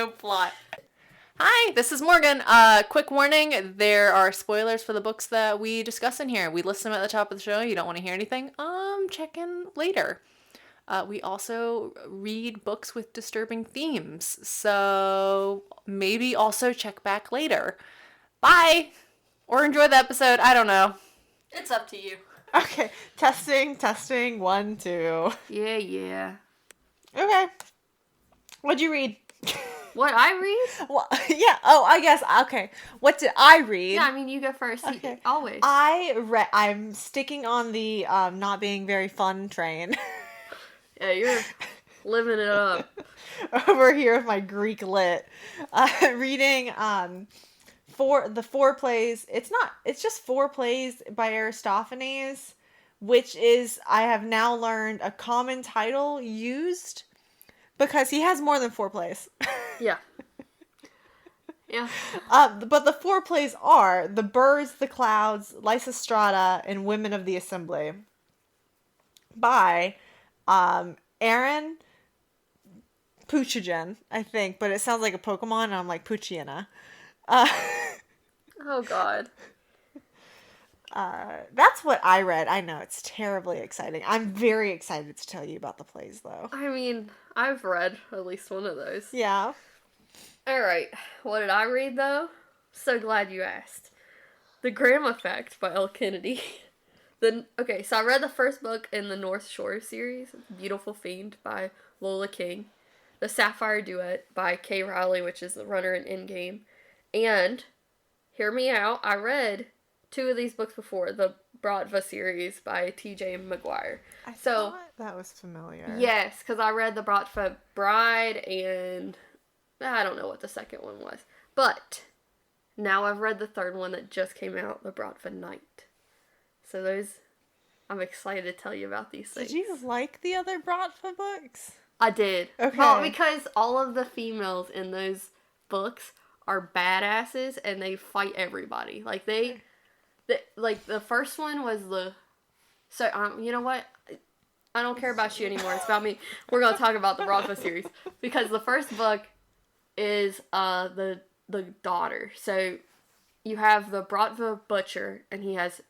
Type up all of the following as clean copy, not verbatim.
no plot. Hi, this is Morgan. Quick warning, there are spoilers for the books that we discuss in here. We list them at the top of the show. You don't want to hear anything? Check in later. We also read books with disturbing themes, so maybe also check back later. Bye! Or enjoy the episode, I don't know. It's up to you. Okay, testing, 1, 2. Yeah. Okay. What'd you read? What, I read? Well, yeah, I guess, okay. What did I read? Yeah, I mean, you go first, okay. Always. I'm sticking on the not being very fun train. Yeah, you're living it up. Over here with my Greek lit. Reading four plays. It's just 4 plays by Aristophanes, which is, I have now learned, a common title used because he has more than 4 plays. Yeah. Yeah. But the 4 plays are The Birds, the Clouds, Lysistrata, and Women of the Assembly by Aaron Poochigian, I think, but it sounds like a Pokemon, and I'm like, Poochiana. Oh, God. That's what I read. I know, it's terribly exciting. I'm very excited to tell you about the plays, though. I mean, I've read at least one of those. Yeah. Alright, what did I read, though? So glad you asked. The Graham Effect by Elle Kennedy. Okay, so I read the first book in the North Shore series, Beautiful Fiend by Lola King. The Sapphire Duet by Kay Riley, which is the runner in Endgame. And, hear me out, I read 2 of these books before, the Bratva series by T.J. Maguire. I thought that was familiar. Yes, because I read the Bratva Bride and I don't know what the second one was. But now I've read the third one that just came out, the Bratva Knight. So I'm excited to tell you about these things. Did you like the other Bratva books? I did. Okay. Well, because all of the females in those books are badasses and they fight everybody. Like like the first one was you know what? I don't care about you anymore. It's about me. We're going to talk about the Bratva series because the first book is the daughter. So you have the Bratva butcher and he has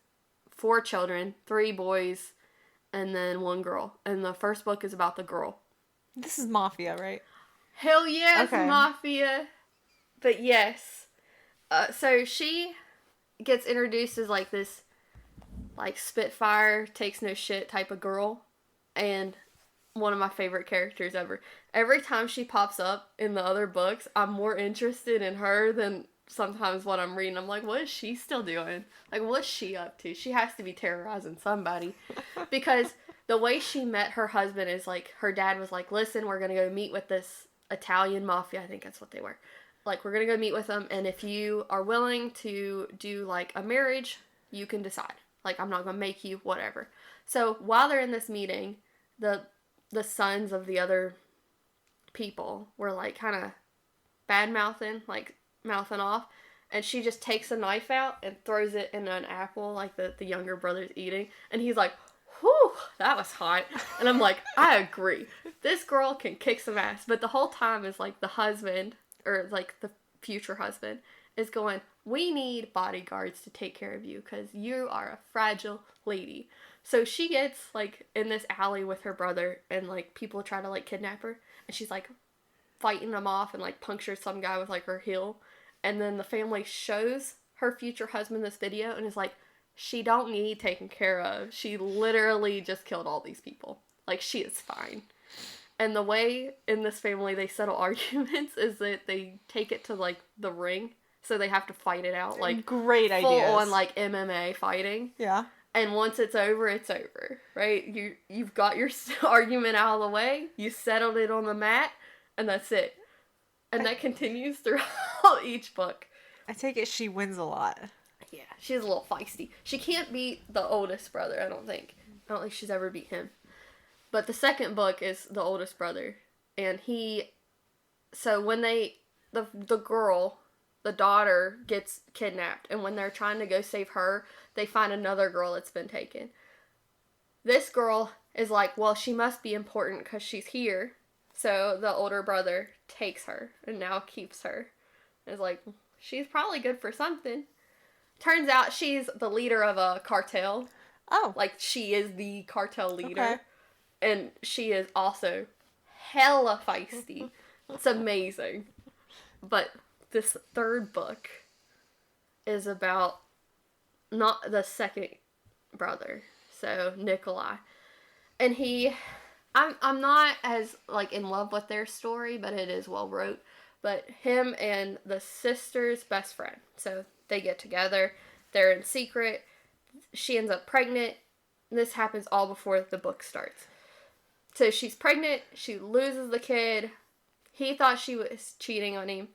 4 children, 3 boys, and then 1 girl. And the first book is about the girl. This is Mafia, right? Hell yeah, okay. It's Mafia. But yes. So she gets introduced as like this like Spitfire, takes no shit type of girl. And one of my favorite characters ever. Every time she pops up in the other books, I'm more interested in her than sometimes what I'm reading. I'm like, what is she still doing? Like, what's she up to? She has to be terrorizing somebody. Because the way she met her husband is like, her dad was like, listen, we're going to go meet with this Italian mafia. I think that's what they were. Like, we're going to go meet with them. And if you are willing to do like a marriage, you can decide. Like, I'm not going to make you, whatever. So while they're in this meeting, the sons of the other people were like kind of bad-mouthing, like mouthing off. And she just takes a knife out and throws it in an apple like the younger brother's eating. And he's like, whew, that was hot. And I'm like, I agree. This girl can kick some ass. But the whole time is like the husband, or like the future husband, is going, we need bodyguards to take care of you because you are a fragile lady. So she gets like in this alley with her brother and like people try to like kidnap her. And she's like fighting them off and like punctures some guy with like her heel. And then the family shows her future husband this video and is like, she don't need taken care of. She literally just killed all these people. Like, she is fine. And the way in this family they settle arguments is that they take it to like the ring. So they have to fight it out. Like, great ideas. Full on like MMA fighting. Yeah. And once it's over, right? You've got your argument out of the way. You settled it on the mat. And that's it. And that continues throughout each book. I take it she wins a lot. Yeah, she's a little feisty. She can't beat the oldest brother, I don't think. I don't think she's ever beat him. But the second book is the oldest brother. And so when the girl, the daughter, gets kidnapped. And when they're trying to go save her, they find another girl that's been taken. This girl is like, well, she must be important because she's here. So the older brother takes her and now keeps her. It's like, she's probably good for something. Turns out she's the leader of a cartel. Oh. Like, she is the cartel leader. Okay. And she is also hella feisty. It's amazing. But this third book is about not the second brother, so Nikolai. And I'm not as, like, in love with their story, but it is well wrote. But him and the sister's best friend. So they get together. They're in secret. She ends up pregnant. This happens all before the book starts. So she's pregnant. She loses the kid. He thought she was cheating on him.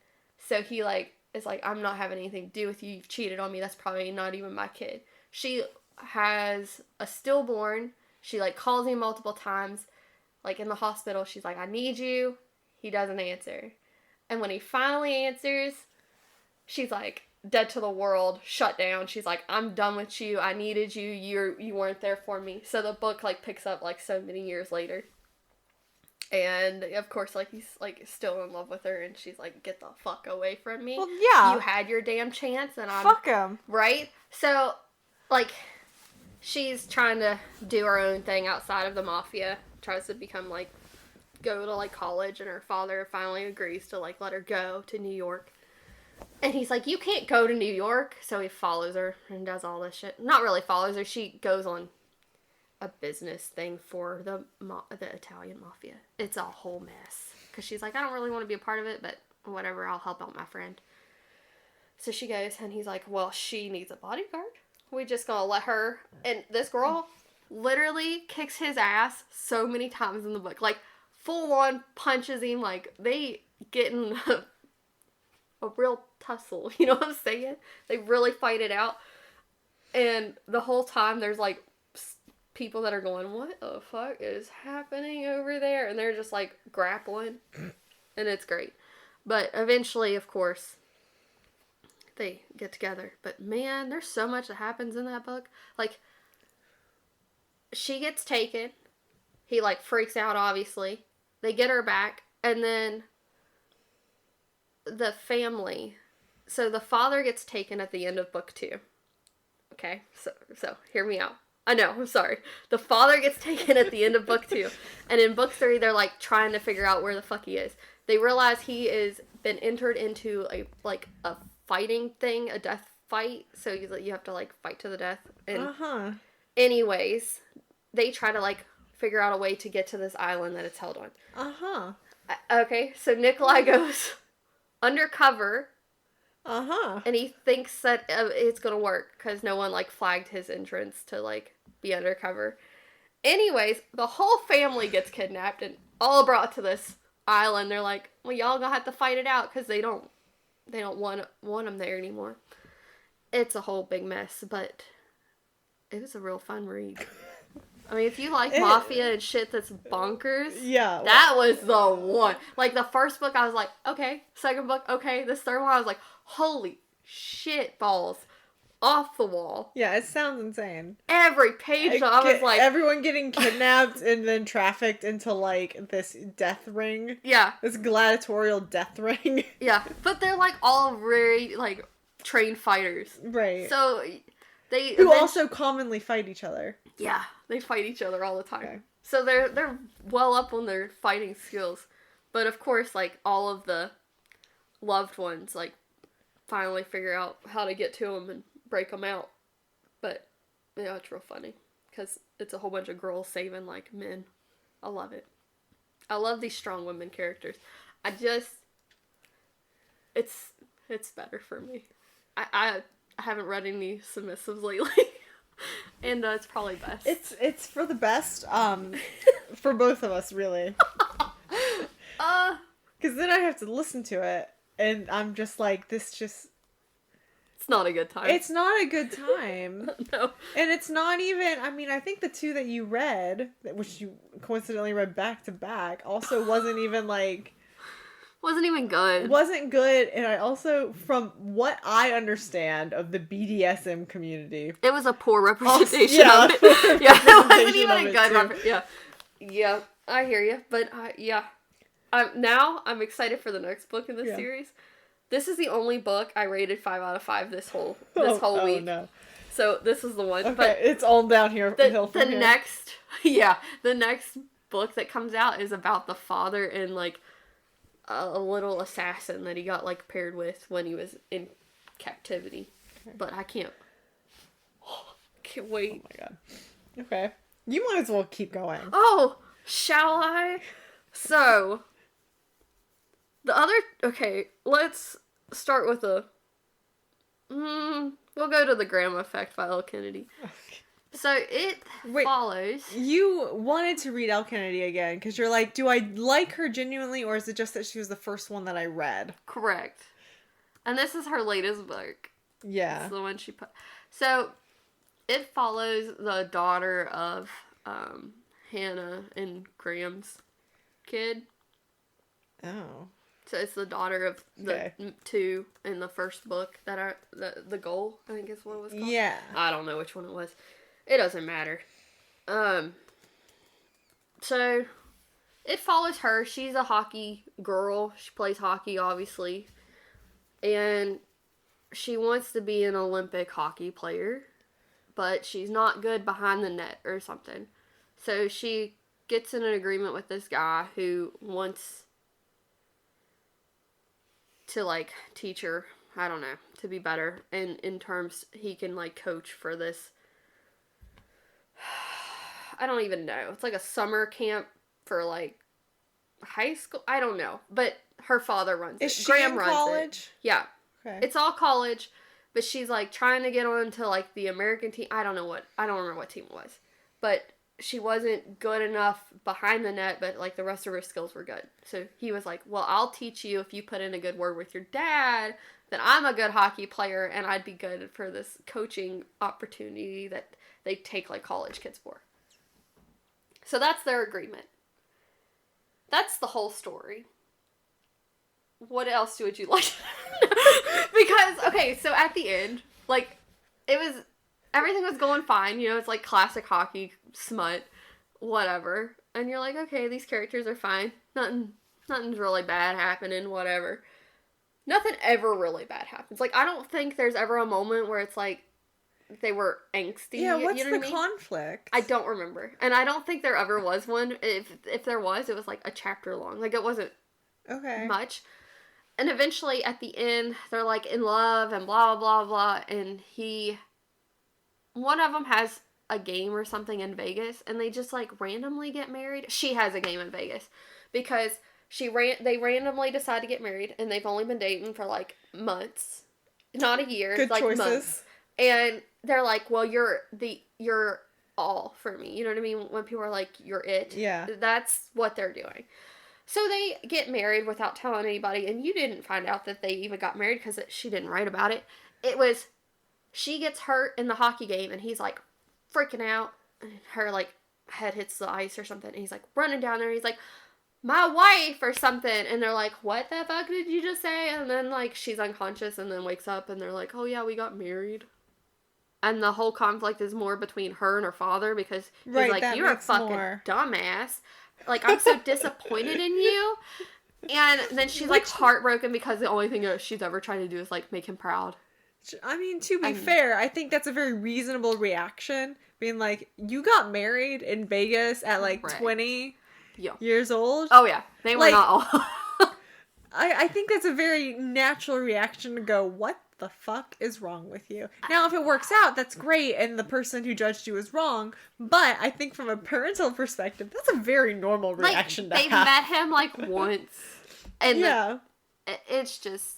So he, like, is like, I'm not having anything to do with you. You've cheated on me. That's probably not even my kid. She has a stillborn. She, like, calls him multiple times. Like, in the hospital, she's like, I need you. He doesn't answer. And when he finally answers, she's like, dead to the world, shut down. She's like, I'm done with you. I needed you. You weren't there for me. So the book, like, picks up, like, so many years later. And, of course, like, he's, like, still in love with her. And she's like, get the fuck away from me. Well, yeah. You had your damn chance. And I'm... Fuck him. Right? So, like, she's trying to do her own thing outside of the mafia. Tries to become, like, go to, like, college. And her father finally agrees to, like, let her go to New York. And he's like, you can't go to New York. So he follows her and does all this shit. Not really follows her. She goes on a business thing for the Italian mafia. It's a whole mess. Because she's like, I don't really want to be a part of it, but whatever, I'll help out my friend. So she goes, and he's like, well, she needs a bodyguard. We just gonna let her. And this girl literally kicks his ass so many times in the book. Like, full on punches him. Like, they get in a real tussle. You know what I'm saying? They really fight it out. And the whole time there's, like, people that are going, what the fuck is happening over there? And they're just, like, grappling. And it's great. But eventually, of course, they get together. But man, there's so much that happens in that book. Like, she gets taken. He, like, freaks out, obviously. They get her back. And then the family. So the father gets taken at the end of book 2. Okay? So hear me out. I know, I'm sorry. The father gets taken at the end of book 2. And in book 3, they're, like, trying to figure out where the fuck he is. They realize he is been entered into a fighting thing, a death fight. So you have to, like, fight to the death. And anyways, they try to, like, figure out a way to get to this island that it's held on. Okay, so Nikolai goes undercover. And he thinks that it's gonna work because no one, like, flagged his entrance to, like, be undercover. Anyways, the whole family gets kidnapped and all brought to this island. They're like, well, y'all gonna have to fight it out because they don't want them there anymore. It's a whole big mess, but it was a real fun read. I mean, if you like mafia and shit that's bonkers, yeah, that was the one. Like, the first book, I was like, okay. Second book, okay. This third one, I was like, holy shit balls. Off the wall. Yeah, it sounds insane. Every page, I was like... Everyone getting kidnapped and then trafficked into, like, this death ring. Yeah. This gladiatorial death ring. Yeah, but they're, like, all very, like, trained fighters. Right. So, Who also commonly fight each other. Yeah, they fight each other all the time. Okay. So they're well up on their fighting skills. But, of course, like, all of the loved ones, like, finally figure out how to get to them and break them out. But, yeah, it's real funny. Because it's a whole bunch of girls saving, like, men. I love it. I love these strong women characters. It's better for me. I haven't read any submissives lately. And it's probably best. It's for the best, for both of us, really. Because then I have to listen to it, and I'm just like, it's not a good time. It's not a good time. No. And it's not even, I mean, I think the 2 that you read, which you coincidentally read back to back, also wasn't even, like... Wasn't even good. Wasn't good, and I also, from what I understand of the BDSM community... It was a poor representation of it. Yeah, it wasn't even a good representation. Yeah, I hear you, but, yeah. I'm excited for the next book in this Yeah. series. This is the only book I rated 5 out of 5 this whole week. Oh no. So this is the one. Okay, but it's all down here. the next, the next book that comes out is about the father and like a little assassin that he got like paired with when he was in captivity. Okay. But I can't wait. Oh my god. Okay. You might as well keep going. Oh, shall I? So, let's start with we'll go to The Grandma Effect by Elle Kennedy. Okay. So, it follows... You wanted to read Elle Kennedy again, because you're like, do I like her genuinely, or is it just that she was the first one that I read? Correct. And this is her latest book. Yeah. It's the one she put... So, it follows the daughter of Hannah and Graham's kid. Oh. So it's the daughter of the two in the first book that are the goal, I think is what it was called. Yeah. I don't know which one it was. It doesn't matter. So it follows her. She's a hockey girl. She plays hockey, obviously. And she wants to be an Olympic hockey player, but she's not good behind the net or something. So she gets in an agreement with this guy who wants to, like, teach her, I don't know, to be better. And in terms, he can, like, coach for this, I don't even know. It's like a summer camp for, like, high school. I don't know. But her father runs it. Is she Graham in runs college? it. Yeah. Okay. It's all college, but she's, like, trying to get on to, like, the American team. I don't remember what team it was. But she wasn't good enough behind the net, but, like, the rest of her skills were good. So he was like, well, I'll teach you if you put in a good word with your dad, that I'm a good hockey player, and I'd be good for this coaching opportunity that they take, like, college kids for. So that's their agreement. That's the whole story. What else would you like? Because, okay, so at the end, like, everything was going fine, you know, it's like classic hockey smut, whatever. And you're like, okay, these characters are fine. Nothing's really bad happening, whatever. Nothing ever really bad happens. Like, I don't think there's ever a moment where it's like they were angsty. Yeah, what's you know the what I mean? conflict? I don't remember. And I don't think there ever was one. If there was, it was like a chapter long. Like, it wasn't much. And eventually, at the end, they're, like, in love and blah, blah, blah, and one of them has a game or something in Vegas, and they just, like, randomly get married. She has a game in Vegas, because they randomly decide to get married, and they've only been dating for, like, months. Not a year. Good like, choices. Months. And they're like, well, you're all for me. You know what I mean? When people are like, you're it. Yeah. That's what they're doing. So they get married without telling anybody, and you didn't find out that they even got married because she didn't write about it. It was, she gets hurt in the hockey game, and he's, like, freaking out, and her, like, head hits the ice or something, and he's, like, running down there, and he's like, my wife, or something, and they're like, what the fuck did you just say? And then, like, she's unconscious, and then wakes up, and they're like, oh yeah, we got married. And the whole conflict is more between her and her father, because he's like, you're a fucking dumbass. Like, I'm so disappointed in you. And then she's, like, heartbroken because the only thing she's ever tried to do is, like, make him proud. I mean, to be fair, I think that's a very reasonable reaction. Being like, you got married in Vegas at, like, 20 years old? Oh, yeah. They were, like, not all. I think that's a very natural reaction to go, what the fuck is wrong with you? Now, if it works out, that's great, and the person who judged you is wrong, but I think from a parental perspective, that's a very normal reaction to have. They've met him, like, once, and it's just...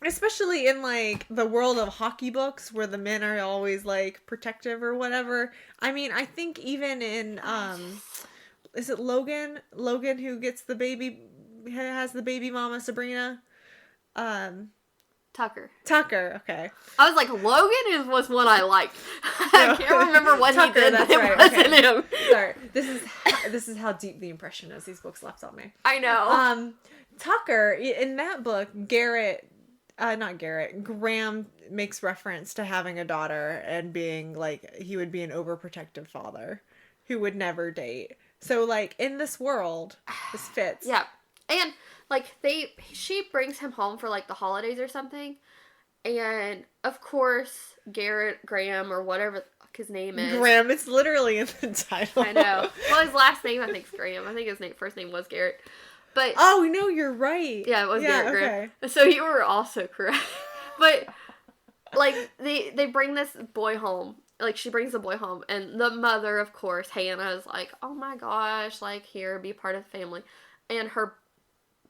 Especially in, like, the world of hockey books, where the men are always, like, protective or whatever. I mean, I think even in, is it Logan? Logan who gets the baby, has the baby mama, Sabrina? Tucker, okay. I was like, Logan was one I liked. I can't remember what Tucker, he did, but it wasn't him. Sorry, this is how deep the impression is these books left on me. I know. Tucker, in that book, Graham makes reference to having a daughter and being, like, he would be an overprotective father who would never date. So, like, in this world, this fits. Yeah. And, like, she brings him home for, like, the holidays or something. And, of course, Garrett Graham, or whatever the fuck his name is. Graham, it's literally in the title. I know. Well, his last name, I think, is Graham. I think his first name was Garrett. But... Oh, no, you're right. Yeah, it was Garrett Graham. So you were also correct. But, like, they bring this boy home. Like, she brings the boy home. And the mother, of course, Hannah, is like, oh my gosh, like, here, be part of the family. And her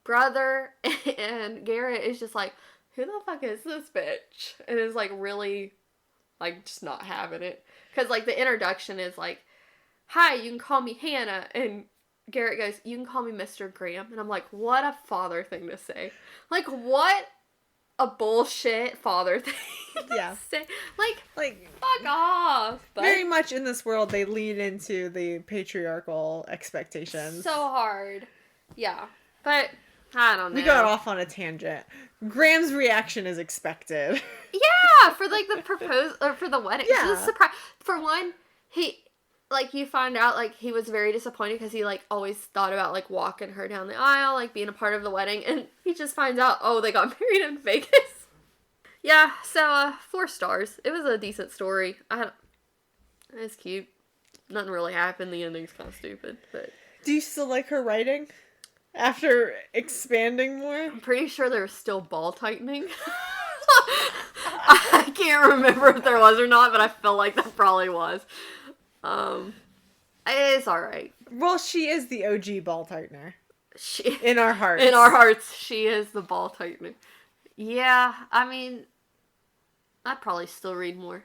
brother and Garrett is just like, who the fuck is this bitch? And is, like, really, like, just not having it. Because, like, the introduction is like, hi, you can call me Hannah. And Garrett goes, you can call me Mr. Graham. And I'm like, what a father thing to say. Like, what a bullshit father thing to say. Like, fuck off. But very much in this world, they lean into the patriarchal expectations. So hard. Yeah. But... I don't know. We got off on a tangent. Graham's reaction is expected. Yeah, for like the or for the wedding. Yeah. It's a surprise. For one, you find out like he was very disappointed because he like always thought about like walking her down the aisle, like being a part of the wedding, and he just finds out, oh, they got married in Vegas. Yeah, so 4 stars. It was a decent story. It's cute. Nothing really happened. The ending's kind of stupid, but. Do you still like her writing? After expanding more? I'm pretty sure there was still ball tightening. I can't remember if there was or not, but I feel like there probably was. It's alright. Well, she is the OG ball tightener. In our hearts. In our hearts, she is the ball tightener. Yeah, I mean, I'd probably still read more.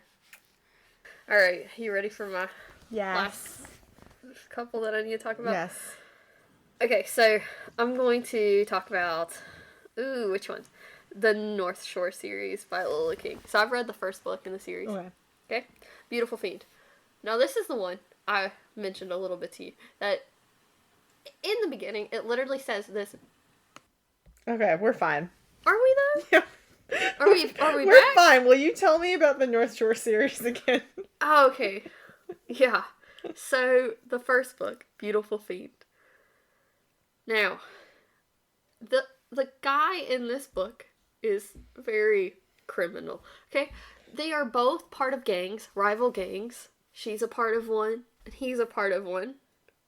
Alright, you ready for my last couple that I need to talk about? Yes. Okay, so I'm going to talk about, which one? The North Shore series by Lola King. So I've read the first book in the series. Okay? Beautiful Fiend. Now this is the one I mentioned a little bit to you. That in the beginning, it literally says this. Okay, we're fine. Are we though? Yeah. Are we We're back? fine. Will you tell me about the North Shore series again? Oh, okay. Yeah. So the first book, Beautiful Fiend. Now, the guy in this book is very criminal, okay? They are both part of gangs, rival gangs. She's a part of one, and he's a part of one,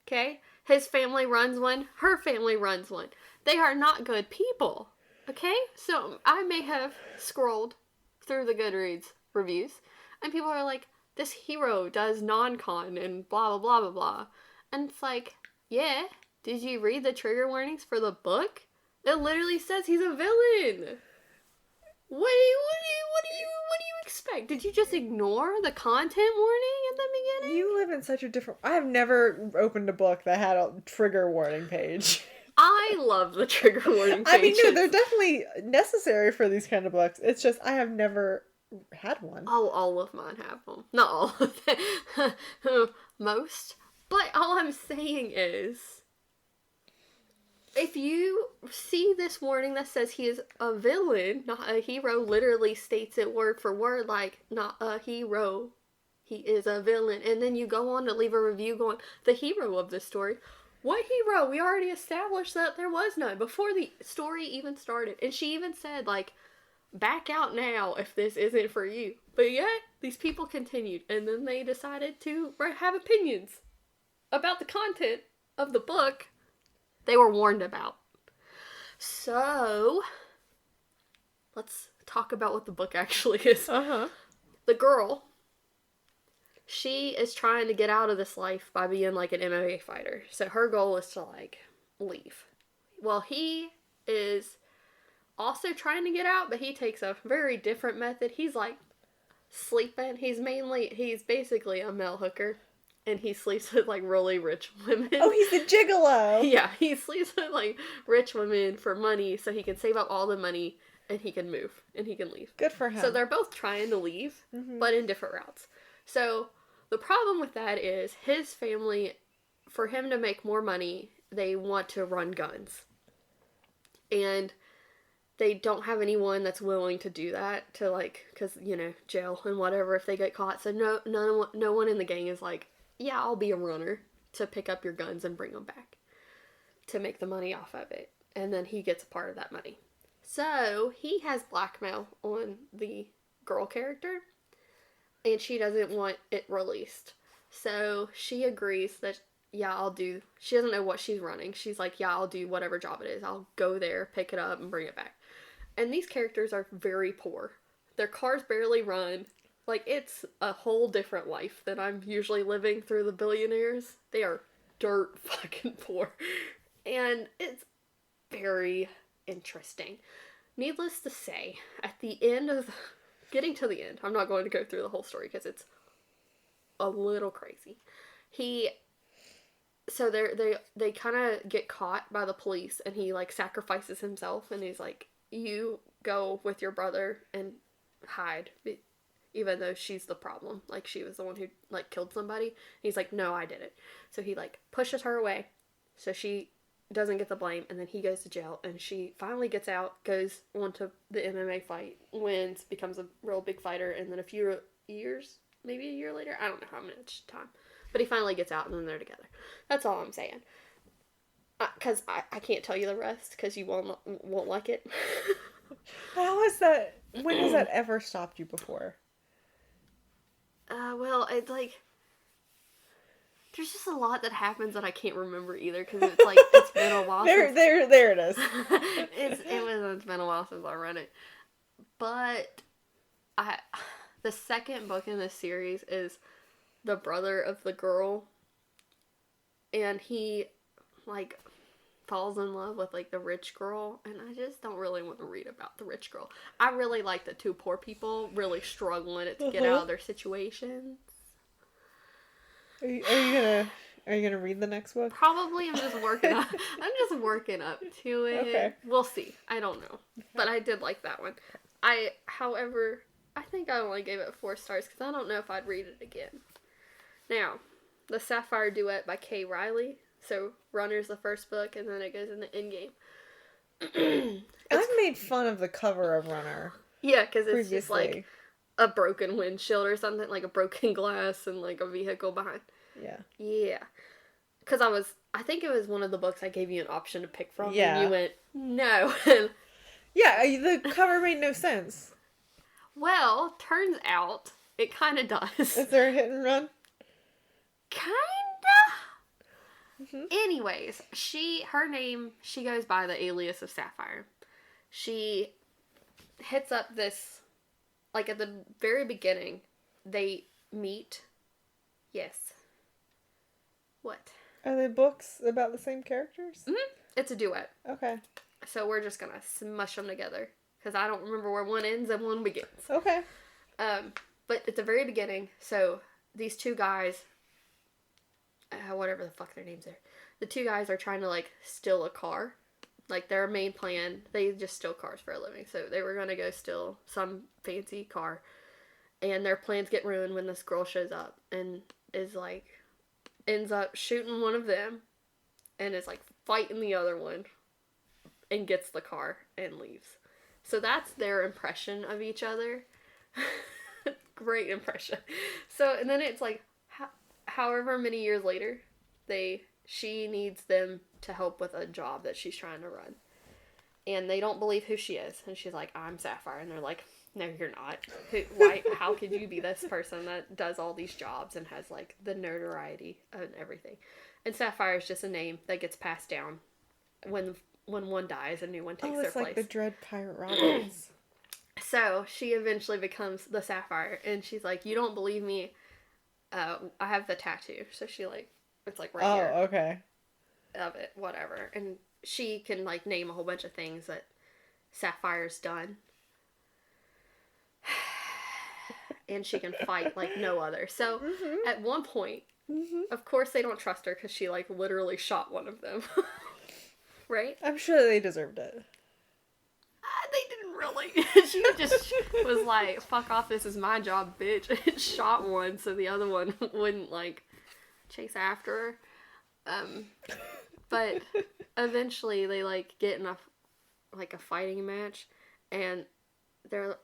okay? His family runs one, her family runs one. They are not good people, okay? So, I may have scrolled through the Goodreads reviews, and people are like, this hero does non-con, and blah, blah, blah, blah, blah. And it's like, yeah. Did you read the trigger warnings for the book? It literally says he's a villain. What do you expect? Did you just ignore the content warning at the beginning? You live in such a different... I've never opened a book that had a trigger warning page. I love the trigger warning pages. I mean, no, they're definitely necessary for these kind of books. It's just I have never had one. All of mine have them. Not all of them. Most. But all I'm saying is... if you see this warning that says he is a villain, not a hero, literally states it word for word, like, not a hero, he is a villain. And then you go on to leave a review going, the hero of this story. What hero? We already established that there was none before the story even started. And she even said, like, back out now if this isn't for you. But yet, these people continued. And then they decided to have opinions about the content of the book they were warned about. So, let's talk about what the book actually is. The girl, she is trying to get out of this life by being like an MMA fighter. So her goal is to like leave. Well, he is also trying to get out, but he takes a very different method. He's like sleeping. He's basically a male hooker. And he sleeps with, like, really rich women. Oh, he's a gigolo! Yeah, he sleeps with, like, rich women for money so he can save up all the money and he can move and he can leave. Good for him. So they're both trying to leave, but in different routes. So the problem with that is his family, for him to make more money, they want to run guns. And they don't have anyone that's willing to do that, to, like, because, you know, jail and whatever if they get caught. So no one in the gang is like, yeah, I'll be a runner. to pick up your guns and bring them back to make the money off of it. And then he gets a part of that money. So he has blackmail on the girl character, and she doesn't want it released. So she agrees that, yeah, I'll do. She doesn't know what she's running. She's like, yeah, I'll do whatever job it is. I'll go there, pick it up, and bring it back. And these characters are very poor. Their cars barely run. Like, it's a whole different life than I'm usually living through the billionaires. They are dirt fucking poor. And it's very interesting. Needless to say, at the end of... Getting to the end, I'm not going to go through the whole story because it's a little crazy. So they kind of get caught by the police, and he, like, sacrifices himself, and he's like, you go with your brother and hide, even though she's the problem. Like, she was the one who, like, killed somebody. And he's like, no, I did it. So he, like, pushes her away, so she doesn't get the blame, and then he goes to jail, and she finally gets out, goes on to the MMA fight, wins, becomes a real big fighter, and then a few years, maybe a year later, I don't know how much time, but he finally gets out, and then they're together. That's all I'm saying. Because I can't tell you the rest, because you won't like it. How is that, when has that ever stopped you before? Well, it's like... There's just a lot that happens that I can't remember either, because it's like, it's been a while there it is. It's been a while since I read it. But the second book in this series is the brother of the girl, and he, like, falls in love with, like, the rich girl, and I just don't really want to read about the rich girl. I really like the two poor people really struggling to get out of their situations. Are you gonna read the next book? Probably. I'm just working up to it. Okay. We'll see. I don't know. But I did like that one. However, I think I only gave it 4 stars because I don't know if I'd read it again. Now, the Sapphire Duet by Kay Riley. So, Runner's the first book, and then it goes into Endgame. I've made fun of the cover of Runner. Yeah, because it's just like a broken windshield or something, like a broken glass and like a vehicle behind. Yeah. Yeah. Because I think it was one of the books I gave you an option to pick from. Yeah. And you went, no. Yeah, the cover made no sense. Well, turns out it kind of does. Is there a hit and run? Kinda. Mm-hmm. Anyways, she goes by the alias of Sapphire. She hits up this, like at the very beginning, they meet. Yes. What? Are they books about the same characters? Mm-hmm. It's a duet. Okay. So we're just gonna smush them together. Because I don't remember where one ends and one begins. Okay. But at the very beginning, so these two guys, whatever the fuck their names are, the two guys are trying to, like, steal a car. Like, their main plan, they just steal cars for a living. So they were gonna go steal some fancy car. And their plans get ruined when this girl shows up and is, like, ends up shooting one of them and is, like, fighting the other one and gets the car and leaves. So that's their impression of each other. Great impression. So, and then it's like, however many years later, she needs them to help with a job that she's trying to run. And they don't believe who she is. And she's like, I'm Sapphire. And they're like, no, you're not. How could you be this person that does all these jobs and has, like, the notoriety and everything? And Sapphire is just a name that gets passed down when one dies, a new one takes their place. Oh, it's like the Dread Pirate Roberts. So, she eventually becomes the Sapphire, and she's like, you don't believe me, I have the tattoo. So she, like, it's like right here. Oh, okay. Of it, whatever. And she can, like, name a whole bunch of things that Sapphire's done. And she can fight like no other. So, at one point, of course they don't trust her because she, like, literally shot one of them. Right? I'm sure they deserved it. They didn't really. She just was like, fuck off, this is my job, bitch. And shot one so the other one wouldn't, like, chase after her. But eventually they, like, get in a fighting match, and they're,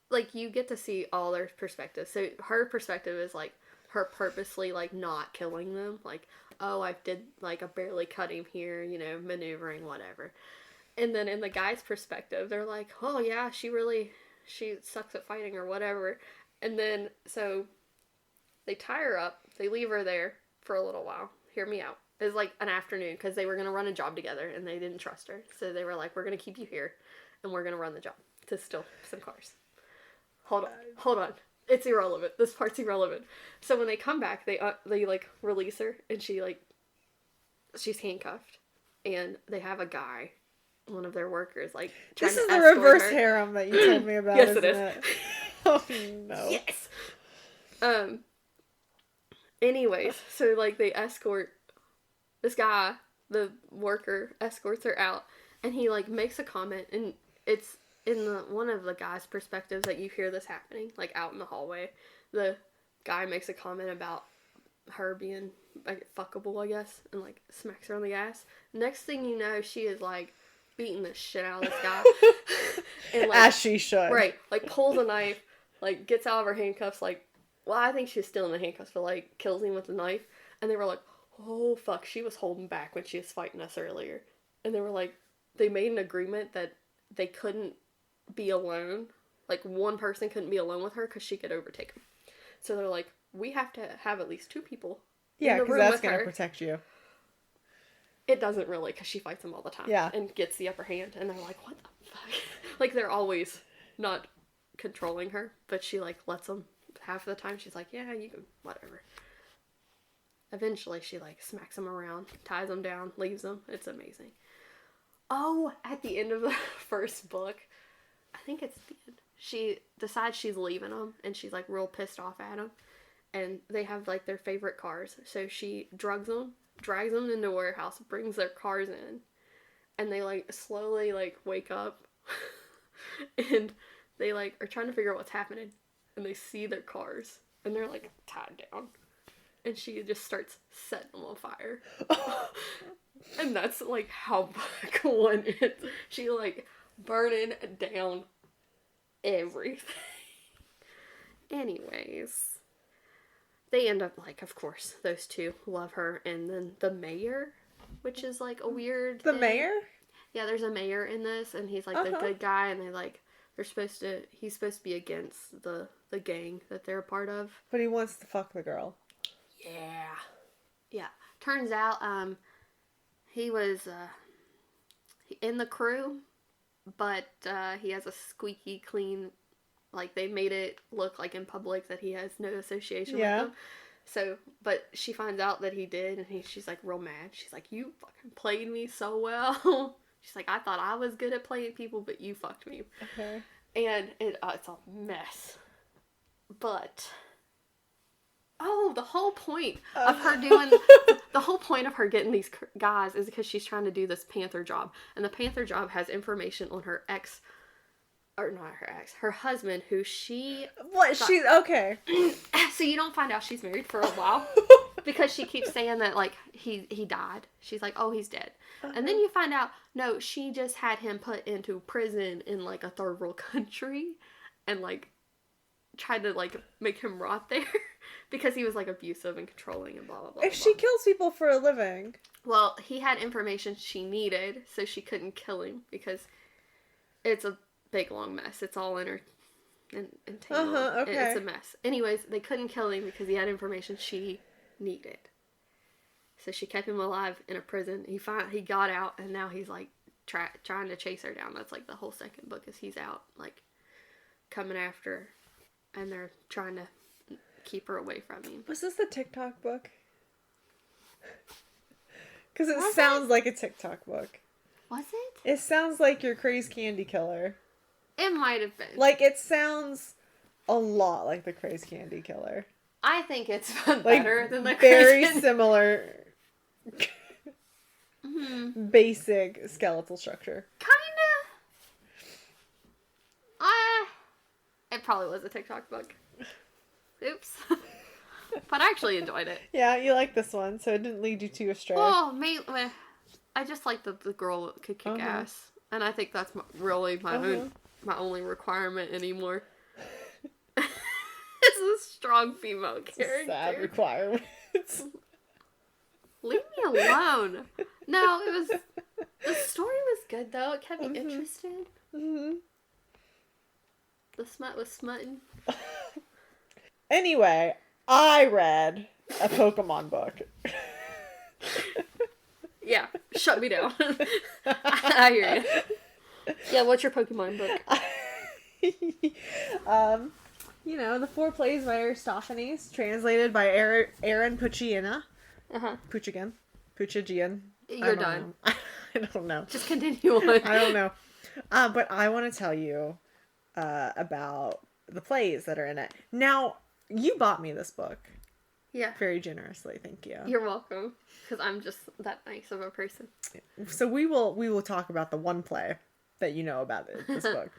like, you get to see all their perspectives. So her perspective is, like, her purposely, like, not killing them. Like, oh, I did, like, a barely cut him here, you know, maneuvering, whatever. And then in the guy's perspective, they're like, oh, yeah, she sucks at fighting or whatever. And then, so, they tie her up. They leave her there for a little while. Hear me out. It was like an afternoon because they were going to run a job together and they didn't trust her. So they were like, we're going to keep you here and we're going to run the job to steal some cars. Hold on. It's irrelevant. This part's irrelevant. So when they come back, they like release her and she's handcuffed and they have a guy, one of their workers, like trying this is to the escort reverse her. harem that you told me about. Yes, isn't it is. It? Oh no. Yes. Anyways, so like they escort this guy, the worker, escorts her out, and he like makes a comment, and it's in one of the guy's perspectives that you hear this happening, like out in the hallway. The guy makes a comment about her being like fuckable, I guess, and like smacks her on the ass. Next thing you know, she is like beating the shit out of this guy, and like, as she should. Right, like pulls a knife, like gets out of her handcuffs, like. Well, I think she's still in the handcuffs, but, like, kills him with the knife. And they were like, oh, fuck, she was holding back when she was fighting us earlier. And they were like, they made an agreement that they couldn't be alone. Like, one person couldn't be alone with her because she could overtake him. So they're like, we have to have at least 2 people in the room that's with going to her. protect you. It doesn't really, because she fights him all the time. Yeah. And gets the upper hand. And they're like, what the fuck? Like, they're always not controlling her, but she, like, lets them. Half of the time she's like, yeah, you can, whatever. Eventually she like smacks him around, ties him down, leaves him. It's amazing. Oh, at the end of the first book, I think it's the end, she decides she's leaving him and she's like real pissed off at him. And they have like their favorite cars. So she drugs them, drags them into a warehouse, brings their cars in. And they like slowly like wake up. And they like are trying to figure out what's happening. And they see their cars, and they're, like, tied down. And she just starts setting them on fire. And that's, like, how book 1 is. She, like, burning down everything. Anyways. They end up, like, of course, those 2 love her. And then the mayor, which is, like, a weird The thing. mayor? Yeah, there's a mayor in this, and he's, like, the good guy, and they, like... he's supposed to be against the gang that they're a part of. But he wants to fuck the girl. Yeah. Yeah. Turns out, he was, in the crew, but, he has a squeaky clean, like, they made it look like in public that he has no association with them. So, but she finds out that he did, and she's, like, real mad. She's like, you fucking played me so well. She's like, I thought I was good at playing people, but you fucked me. Okay. And it's a mess. But, the whole point of her doing, the whole point of her getting these guys is because she's trying to do this Panther job. And the Panther job has information on her ex, or not her ex, her husband, who she... What? She's... Okay. So you don't find out she's married for a while. Because she keeps saying that, like, he died. She's like, oh, he's dead. And then you find out, no, she just had him put into prison in, like, a third world country. And, like, tried to, like, make him rot there. Because he was, like, abusive and controlling and blah, blah, blah. If she kills people for a living... Well, he had information she needed, so she couldn't kill him. Because it's a big, long mess. It's all in her... entangled. Okay. It's a mess. Anyways, they couldn't kill him because he had information she... needed. So she kept him alive in a prison. He got out, and now he's like trying to chase her down. That's like the whole second book is he's out like coming after her, and they're trying to keep her away from him. Was this the TikTok book? Because it sounds like a TikTok book. Was it? It sounds like your Crazy Candy Killer. It might have been. Like, it sounds a lot like the Crazy Candy Killer. I think it's better Like, than the very Crazy similar basic skeletal structure. Kinda. It probably was a TikTok book. Oops. But I actually enjoyed it. Yeah, you like this one, so it didn't lead you too astray. Well, I just like that the girl could kick ass. And I think that's really my only requirement anymore. This a strong female character. Sad requirements. Leave me alone. No, the story was good though. It kept me interested. Mm-hmm. The smut was smutting. Anyway, I read a Pokemon book. Yeah, shut me down. I hear you. Yeah, what's your Pokemon book? The Four Plays by Aristophanes, translated by Aaron Poochigian. Poochigian. You're done. I don't know. Just continue on. I don't know. But I want to tell you about the plays that are in it. Now, you bought me this book. Yeah. Very generously, thank you. You're welcome. Because I'm just that nice of a person. So we will talk about the one play that you know about this book.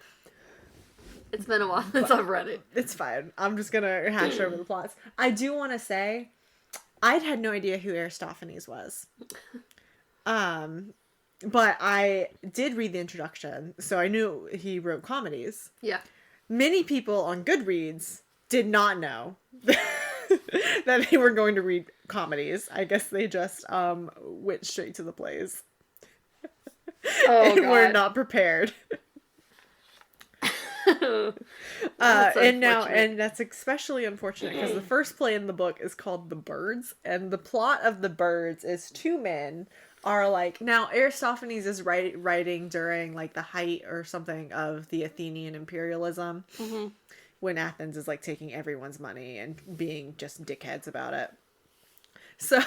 It's been a while since I've read it. It's fine. I'm just gonna hash over the plots. I do want to say, I'd had no idea who Aristophanes was. But I did read the introduction, so I knew he wrote comedies. Yeah. Many people on Goodreads did not know that they were going to read comedies. I guess they just went straight to the plays. Oh, and God. were not prepared. And that's especially unfortunate because the first play in the book is called The Birds, and the plot of The Birds is two men are like, now Aristophanes is writing during like the height or something of the Athenian imperialism, when Athens is like taking everyone's money and being just dickheads about it. So,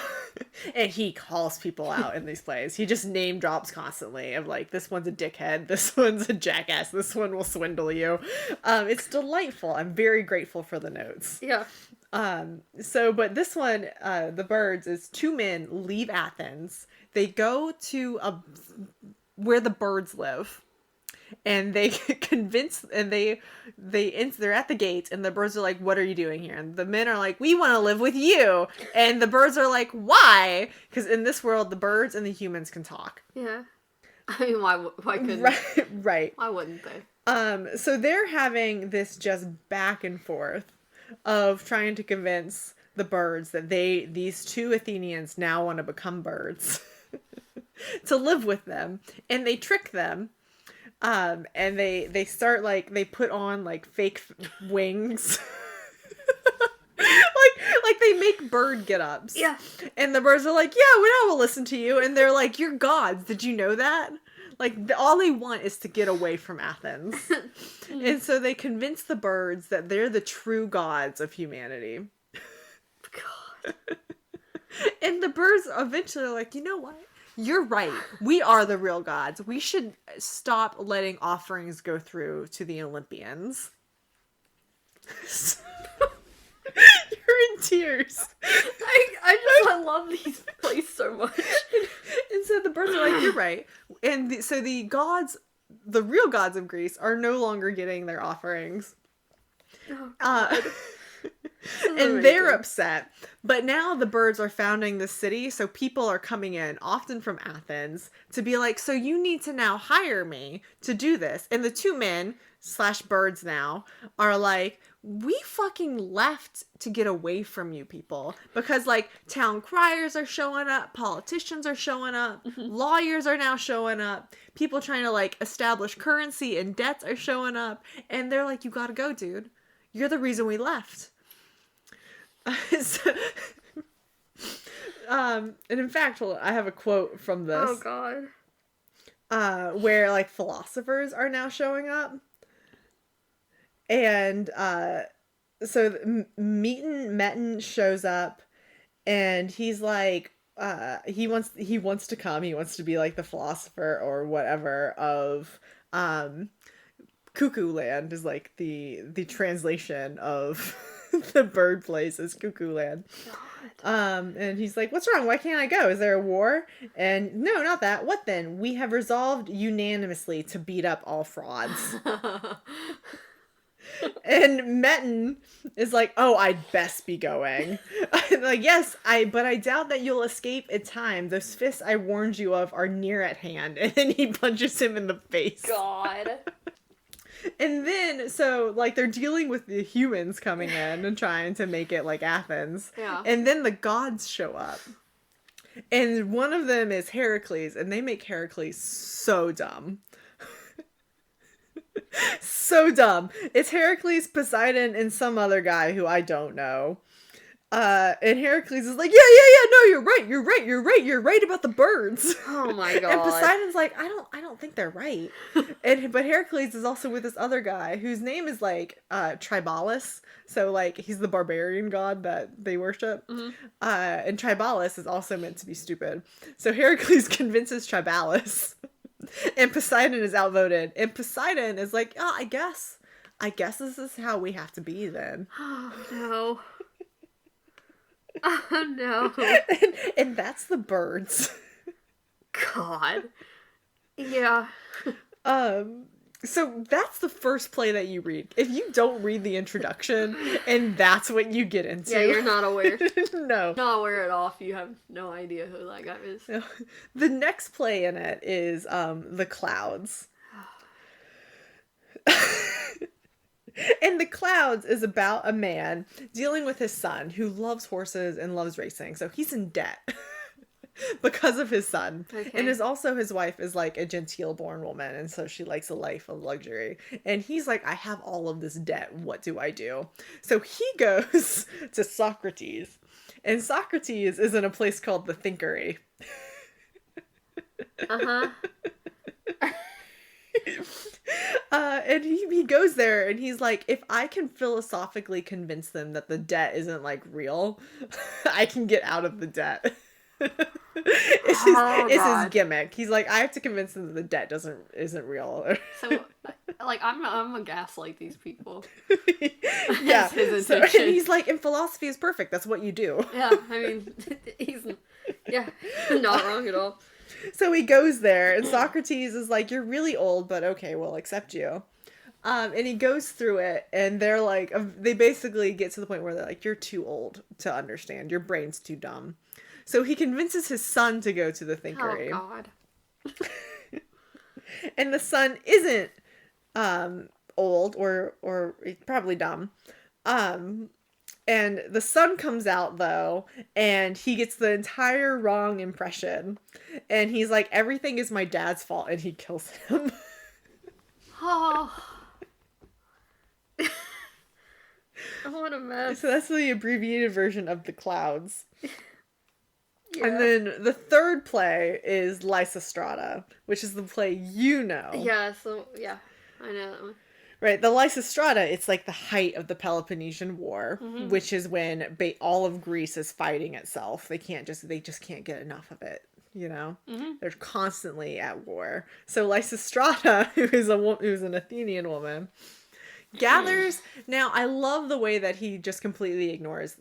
and he calls people out in these plays. He just name drops constantly of like, this one's a dickhead, this one's a jackass, this one will swindle you. It's delightful. I'm very grateful for the notes. Yeah. But this one, The Birds, is two men leave Athens. They go to where the birds live. And they convince, and they're at the gates, and the birds are like, what are you doing here? And the men are like, we want to live with you. And the birds are like, why? Because in this world, the birds and the humans can talk. Yeah. I mean, why couldn't Right. Why wouldn't they? So they're having this just back and forth of trying to convince the birds that these two Athenians now want to become birds to live with them. And they trick them. And they start like, they put on like fake wings. like they make bird get-ups. Yeah. And the birds are like, yeah, we will listen to you. And they're like, you're gods. Did you know that? Like, all they want is to get away from Athens. And so they convince the birds that they're the true gods of humanity. God. And the birds eventually are like, you know what? You're right. We are the real gods. We should stop letting offerings go through to the Olympians. You're in tears. I love these plays so much. And so the birds are like, you're right. And so the gods, the real gods of Greece, are no longer getting their offerings. Oh, and they're upset. But now the birds are founding the city, so people are coming in, often from Athens, to be like, so you need to now hire me to do this. And the two men / birds now are like, we fucking left to get away from you people. Because like town criers are showing up, politicians are showing up, lawyers are now showing up, people trying to like establish currency and debts are showing up. And they're like, you gotta go, dude. You're the reason we left. And in fact, I have a quote from this. Oh God. Where like philosophers are now showing up, and so Meton shows up, and he's like, he wants to come. He wants to be like the philosopher or whatever of Cuckoo Land is like the translation of the bird place is Cuckoo Land. And he's like, what's wrong? Why can't I go? Is there a war? And no, not that. What then? We have resolved unanimously to beat up all frauds. And Meton is like, oh, I'd best be going. Like, yes, but I doubt that you'll escape in time. Those fists I warned you of are near at hand. And then he punches him in the face. God. And then, so, like, they're dealing with the humans coming in and trying to make it like Athens. Yeah. And then the gods show up. And one of them is Heracles, and they make Heracles so dumb. So dumb. It's Heracles, Poseidon, and some other guy who I don't know. And Heracles is like, yeah, no, you're right about the birds. Oh my god. And Poseidon's like, I don't think they're right. But Heracles is also with this other guy whose name is like Tribalus. So like he's the barbarian god that they worship. Mm-hmm. And Tribalus is also meant to be stupid. So Heracles convinces Tribalus. And Poseidon is outvoted. And Poseidon is like, oh, I guess this is how we have to be then. Oh no. Oh no. And that's the birds. God. Yeah. So that's the first play that you read. If you don't read the introduction and that's what you get into. Yeah, you're not aware. No. Not aware at all if you have no idea who that guy is. No. The next play in it is The Clouds. And The Clouds is about a man dealing with his son who loves horses and loves racing. So he's in debt because of his son. Okay. And his wife is like a genteel born woman. And so she likes a life of luxury. And he's like, I have all of this debt. What do I do? So he goes to Socrates. And Socrates is in a place called the Thinkery. Uh-huh. And he goes there and he's like, if I can philosophically convince them that the debt isn't like real, I can get out of the debt. It's his gimmick. He's like, I have to convince them that the debt isn't real. So, like, I'm gonna gaslight these people. Yeah. That's his So, and intention. he's like, and philosophy is perfect. That's what you do. Yeah, I mean, he's not wrong at all. So he goes there, and Socrates is like, you're really old, but okay, we'll accept you. And he goes through it, and they're like, they basically get to the point where they're like, you're too old to understand. Your brain's too dumb. So he convinces his son to go to the Thinkery. Oh, God. And the son isn't old or probably dumb. And the son comes out, though, and he gets the entire wrong impression. And he's like, everything is my dad's fault, and he kills him. Oh. What a mess. So that's the abbreviated version of The Clouds. Yeah. And then the third play is Lysistrata, which is the play you know. Yeah, I know that one. Right, the Lysistrata, it's like the height of the Peloponnesian War, Mm-hmm. which is when all of Greece is fighting itself. They just can't get enough of it, you know? Mm-hmm. They're constantly at war. So Lysistrata, who's an Athenian woman, gathers... Now, I love the way that he just completely ignores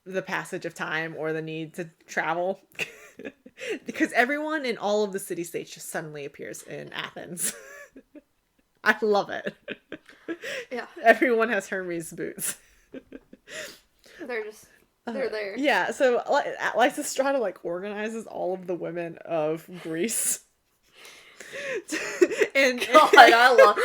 the passage of time or the need to travel. Because everyone in all of the city-states just suddenly appears in Athens. I love it. Yeah. Everyone has Hermes boots. They're there. Yeah, so Lysistrata like organizes all of the women of Greece. and God, I love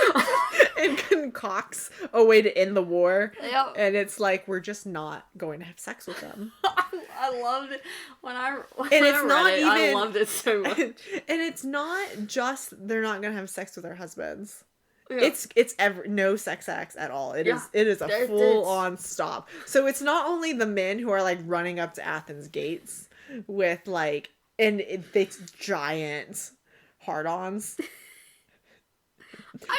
and concocts a way to end the war. Yep. And it's like, we're just not going to have sex with them. I loved it when I I loved it so much. And it's not just they're not going to have sex with their husbands. Yeah. It's no sex acts at all. It is a full on stop. So it's not only the men who are like running up to Athens gates with like it's giant hard-ons.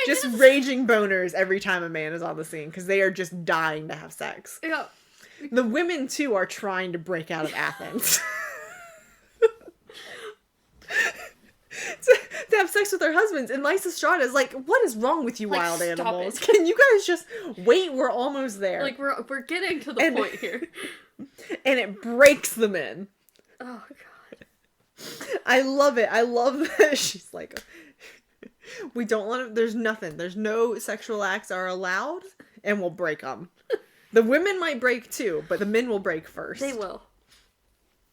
Just raging boners every time a man is on the scene because they are just dying to have sex. Yeah. The women too are trying to break out of Athens. to have sex with their husbands, and Lysistrata is like, what is wrong with you, like, wild animals? it. Can you guys just wait? We're almost there. Like we're getting to the point here. And it breaks them in. Oh God. I love it. I love that she's like, we don't want to, there's nothing. There's no sexual acts are allowed, and we'll break them. The women might break too, but the men will break first. They will.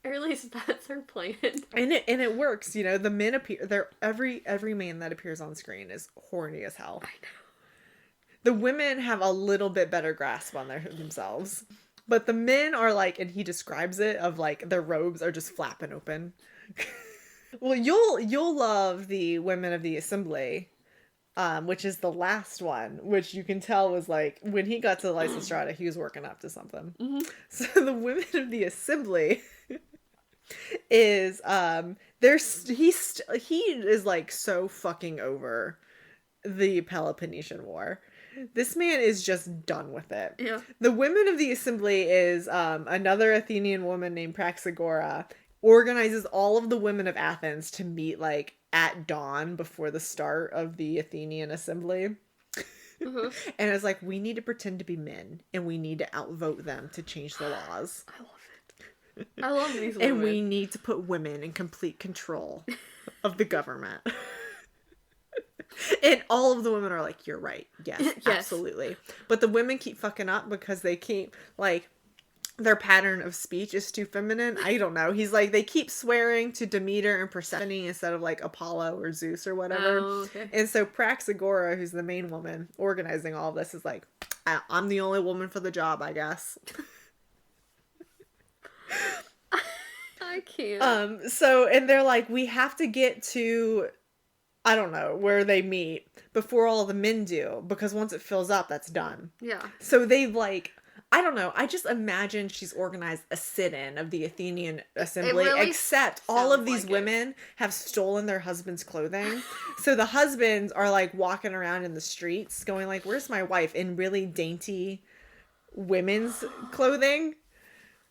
Or at least that's her plan. And it works, you know. The men appear. They're every man that appears on screen is horny as hell. I know. The women have a little bit better grasp on themselves. But the men are like, and he describes it, of like their robes are just flapping open. Well, you'll love the women of the assembly, which is the last one, which you can tell was like, when he got to Lysistrata, he was working up to something. Mm-hmm. So the women of the assembly is, he is like so fucking over the Peloponnesian War. This man is just done with it. Yeah. The women of the assembly is another Athenian woman named Praxagora, organizes all of the women of Athens to meet like at dawn before the start of the Athenian assembly. Mm-hmm. And it's like, we need to pretend to be men and we need to outvote them to change the laws. I love it. I love these women. And we need to put women in complete control of the government. And all of the women are like, you're right. Yes, yes, absolutely. But the women keep fucking up because they keep, like, their pattern of speech is too feminine. I don't know. He's like, they keep swearing to Demeter and Persephone instead of, like, Apollo or Zeus or whatever. Oh, okay. And so Praxagora, who's the main woman organizing all of this, is like, I'm the only woman for the job, I guess. I can't. So, and they're like, we have to get to, I don't know, where they meet before all the men do, because once it fills up, that's done. Yeah. So they like, I don't know, I just imagine she's organized a sit-in of the Athenian assembly, really, except all of these women have stolen their husband's clothing. So the husbands are like walking around in the streets going like, where's my wife? In really dainty women's clothing.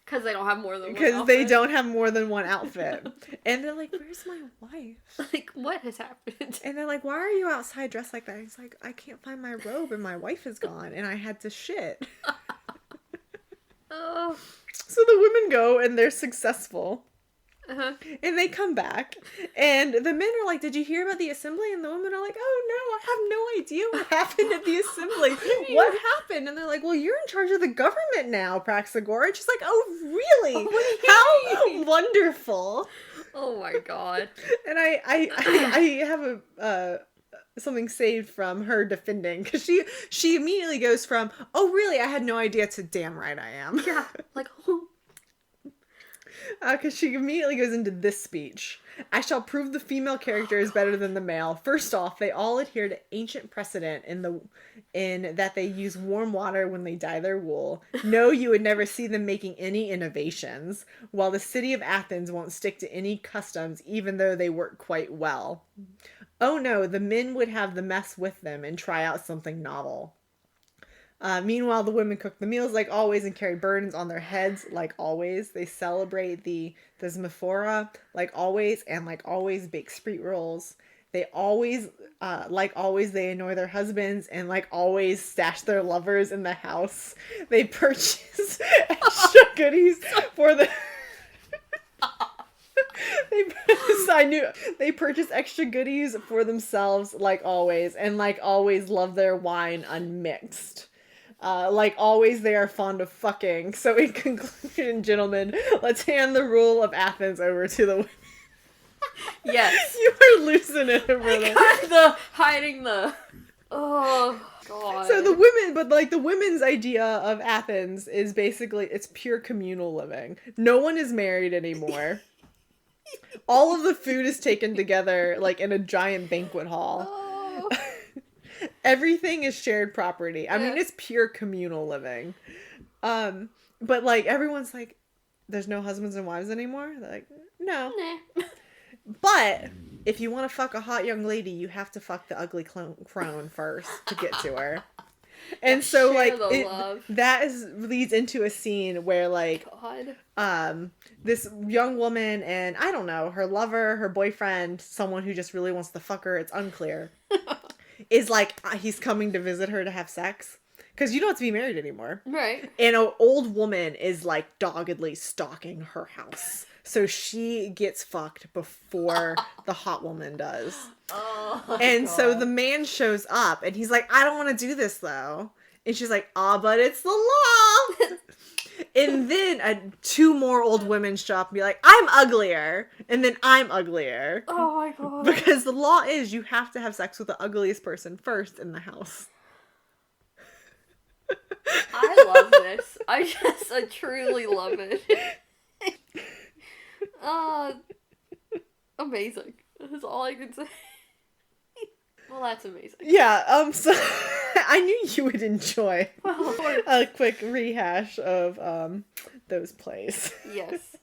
Because they don't have more than one outfit. Because they don't have more than one outfit. And they're like, where's my wife? Like, what has happened? And they're like, why are you outside dressed like that? He's like, I can't find my robe and my wife is gone and I had to shit. Oh. So the women go and they're successful. Uh-huh. And they come back. And the men are like, did you hear about the assembly? And the women are like, oh no, I have no idea what happened at the assembly. What happened? And they're like, well, you're in charge of the government now, Praxagora. And she's like, oh really? Oh, how wonderful. Oh my god. And I have a something saved from her defending, because she immediately goes from, oh really, I had no idea, to damn right I am. Yeah, like, oh. Because she immediately goes into this speech. I shall prove the female character is better than the male. First off, they all adhere to ancient precedent in that they use warm water when they dye their wool. No, you would never see them making any innovations, while the city of Athens won't stick to any customs, even though they work quite well. Oh no, the men would have the mess with them and try out something novel. Meanwhile, the women cook the meals like always and carry burdens on their heads like always. They celebrate the Thesmophora like always, and like always bake street rolls. They always, like always, they annoy their husbands and like always stash their lovers in the house. They purchase extra goodies for the... They purchase extra goodies for themselves like always, and like always love their wine unmixed. Like always, they are fond of fucking. So in conclusion, gentlemen, let's hand the rule of Athens over to the women. Yes. You are losing it over there. Hiding the... Oh, God. So the women, but like the women's idea of Athens is basically, it's pure communal living. No one is married anymore. All of the food is taken together like in a giant banquet hall. Oh. Everything is shared property. I mean, it's pure communal living. But like everyone's like, there's no husbands and wives anymore. They're like, no. Nah. But if you want to fuck a hot young lady, you have to fuck the ugly crone first to get to her. And so like leads into a scene where like this young woman and I don't know, her lover, her boyfriend, someone who just really wants to fuck her, it's unclear, is like he's coming to visit her to have sex. Because you don't have to be married anymore. Right. And an old woman is like doggedly stalking her house. So she gets fucked before the hot woman does. Oh, and God. So the man shows up and he's like, I don't want to do this though. And she's like, but it's the law. And then two more old women show up and be like, I'm uglier. And then I'm uglier. Oh my God. Because the law is you have to have sex with the ugliest person first in the house. I truly love it. Amazing. That's all I can say. Well, that's amazing. Yeah, so I knew you would enjoy Well, a quick rehash of those plays. yes.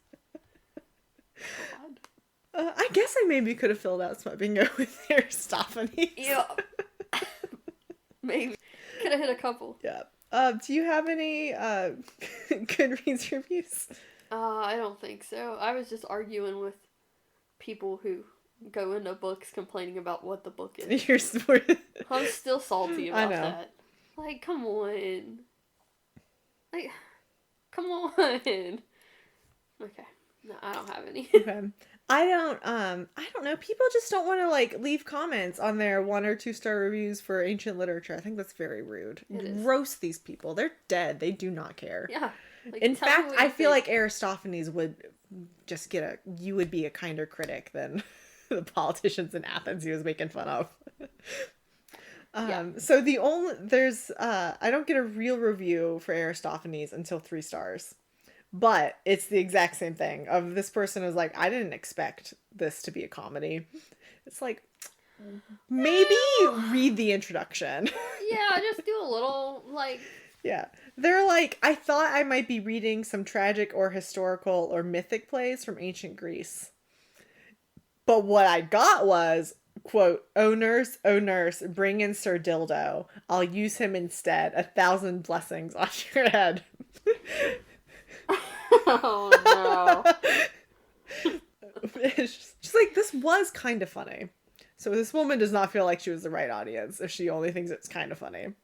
I guess I maybe could have filled out Smut Bingo with Aristophanes. Yeah. Maybe. Could have hit a couple. Yeah. Do you have any Goodreads reviews? I don't think so. I was just arguing with people who go into books complaining about what the book is. You're sort of... I'm still salty about I know. that. Like, come on. Like, come on. Okay. No, I don't have any. Okay. I don't know. People just don't want to, like, leave comments on their 1 or 2 star reviews for ancient literature. I think that's very rude. It is. Roast these people. They're dead. They do not care. Yeah. Like, In tell me fact, what you I feel think. like Aristophanes would just you would be a kinder critic than the politicians in Athens he was making fun of. Yeah. So I don't get a real review for Aristophanes until 3 stars. But it's the exact same thing of this person is like, I didn't expect this to be a comedy. It's like, maybe read the introduction. Yeah, just do a little, like... Yeah. They're like, I thought I might be reading some tragic or historical or mythic plays from ancient Greece. But what I got was, quote, oh nurse, bring in Sir Dildo. I'll use him instead. 1,000 blessings on your head. Oh, no. She's like, this was kind of funny. So this woman does not feel like she was the right audience if she only thinks it's kind of funny.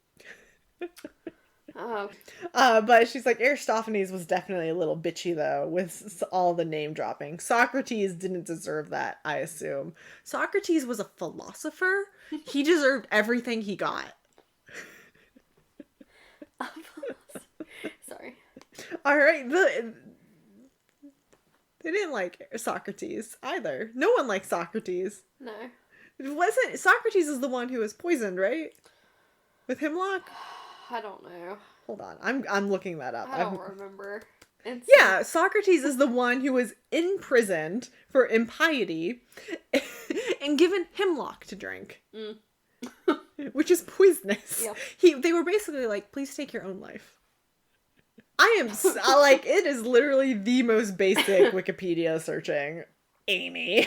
Oh. But she's like, Aristophanes was definitely a little bitchy, though, with all the name dropping. Socrates didn't deserve that, I assume. Socrates was a philosopher. He deserved everything he got. Sorry. All right. They didn't like Socrates either. No one liked Socrates. No. Wasn't Socrates is the one who was poisoned, right? With hemlock? I don't know. Hold on. I'm looking that up. I don't remember. Yeah, Socrates is the one who was imprisoned for impiety and given hemlock to drink. Which is poisonous. Yeah. They were basically like, please take your own life. I am like, it is literally the most basic Wikipedia searching. Amy.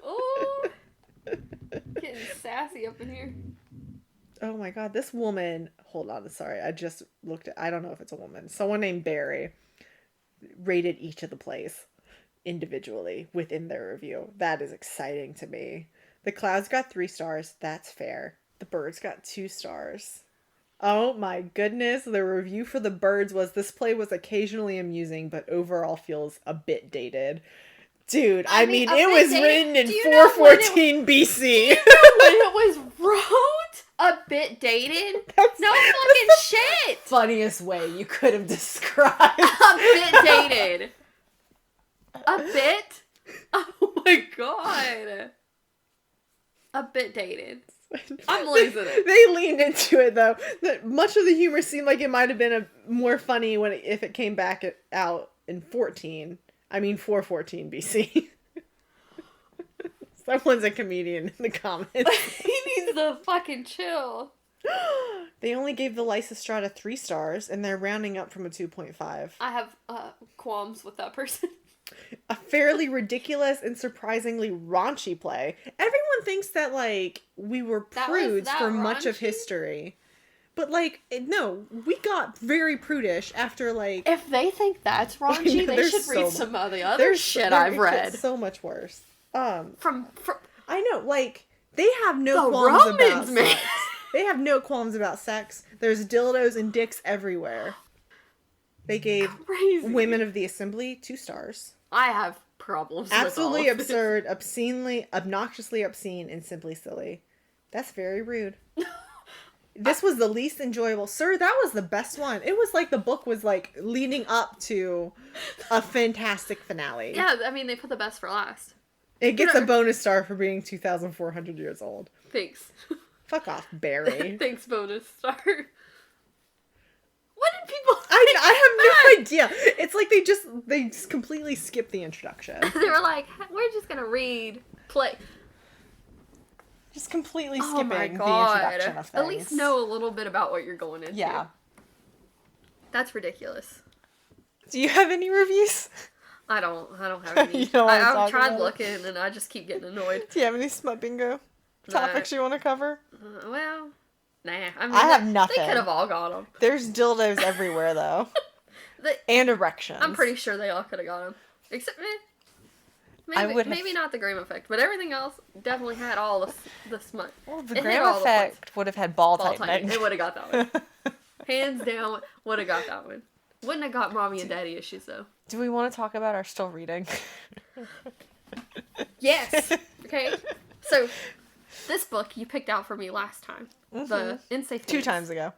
Oh. Getting sassy up in here. Oh my god, this woman, hold on, sorry, I just looked at, I don't know if it's a woman, someone named Barry rated each of the plays individually within their review. That is exciting to me. The Clouds got 3 stars, that's fair. The Birds got 2 stars. Oh my goodness, the review for The Birds was, this play was occasionally amusing, but overall feels a bit dated. Dude, I mean it was written in 414 BC. Do you know when it was wrote? A bit dated? That's No fucking shit! Funniest way you could have described. A bit dated. A bit? Oh my god. A bit dated. I'm losing it. They leaned into it though. Much of the humor seemed like it might have been more funny if it came back out in 414 BC. Someone's a comedian in the comments. He needs to fucking chill. They only gave the Lysistrata 3 stars, and they're rounding up from a 2.5. I have qualms with that person. A fairly ridiculous and surprisingly raunchy play. Everyone thinks that, like, we were prudes for much of history. But, like, no, we got very prudish after, like... If they think that's raunchy, they should read some of the other shit I've read. It's so much worse. From I know, like, they have no the qualms Romans, about man. sex. They have no qualms about sex. There's dildos and dicks everywhere. They gave Women of the Assembly 2 stars. I have problems Absolutely with all of absurd, obnoxiously obscene, and simply silly. That's very rude. This was the least enjoyable. Sir, that was the best one. It was like the book was like leading up to a fantastic finale. Yeah, I mean, they put the best for last. It gets a bonus star for being 2,400 years old. Thanks. Fuck off, Barry. Thanks, bonus star. What did people I have no idea. It's like they just completely skip the introduction. They were like, we're just gonna read, play. Just completely Oh skipping my the God. introduction of things. At least know a little bit about what you're going into. Yeah. That's ridiculous. Do you have any reviews? I don't have any. You don't wanna I've talk tried about it? looking and I just keep getting annoyed. Do you have any smut bingo topics you want to cover? Well, nah. I mean, I have nothing. They could have all got them. There's dildos everywhere, though. And erections. I'm pretty sure they all could have got them. Except, maybe not the Graham effect, but everything else definitely had all the smut. Well, the Graham effect would have had ball tightening. It would have got that one. Hands down, would have got that one. Wouldn't have got mommy and daddy issues, though. Do we want to talk about our still reading? Yes. Okay. So, this book you picked out for me last time. Mm-hmm. The Unsafe Hands. 2 times ago.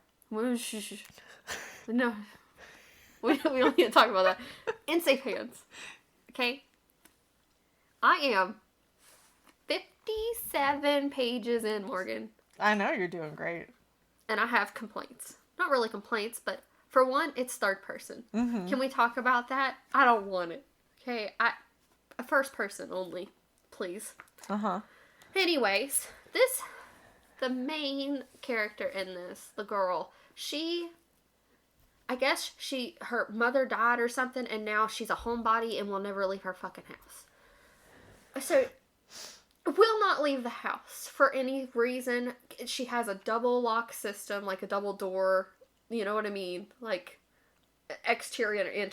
No. We don't need to talk about that. Unsafe Hands. Okay? I am 57 pages in, Morgan. I know, you're doing great. And I have complaints. Not really complaints, but for one, it's third person. Mm-hmm. Can we talk about that? I don't want it. Okay? A first person only. Please. Uh-huh. Anyways, the main character in this, the girl, I guess her mother died or something, and now she's a homebody and will never leave her fucking house. So, will not leave the house for any reason. She has a double lock system, like a double door, you know what I mean? Like, exterior and